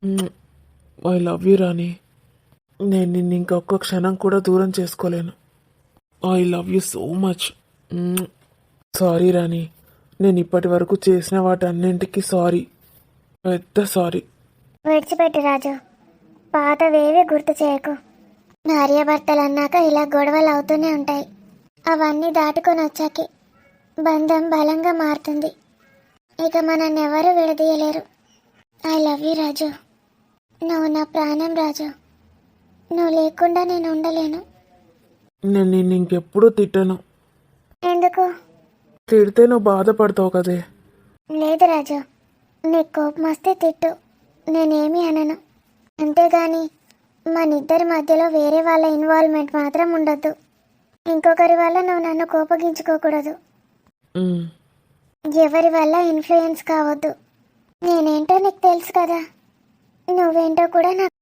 I love you రాణి. నేను నిన్ను ఇంకొక క్షణం కూడా దూరం చేసుకోలేను. I love you so much. Sorry Rani, నేను ఇప్పటి వరకు చేసిన వాటన్నింటికి సారీ, పెద్ద సారీ. విడిచిపెట్టు రాజు, పాతవేవి గుర్తు చేయకు. భార్యాభర్తలు అన్నాక ఇలా గొడవలు అవుతూనే ఉంటాయి. అవన్నీ దాటుకొని వచ్చాకి బంధం బలంగా మారుతుంది. ఇక మనల్ని ఎవరు విడదీయలేరు. ఐ లవ్ యూ రాజు. నువ్వు నా ప్రాణం రాజు. నువ్వు లేకుండా నేను ఉండలేను. నేను నిన్ను ఇంకెప్పుడూ తిట్టను. ఎందుకు? తిడితే నువ్వు బాధపడతావు కదే. లేదు రాజు, నీకు కోపం వస్తే తిట్టు, నేనేమీ అనను. అంతేగాని మన ఇద్దరి మధ్యలో వేరే వాళ్ళ ఇన్వాల్వ్మెంట్ మాత్రం ఉండొద్దు. ఇంకొకరి వల్ల నువ్వు నన్ను కోపగించుకోకూడదు. మ్, ఎవరి వల్ల ఇన్ఫ్లుయెన్స్ కావద్దు. నేనేంటో నీకు తెలుసు కదా, నువ్వేంటో కూడా నాకు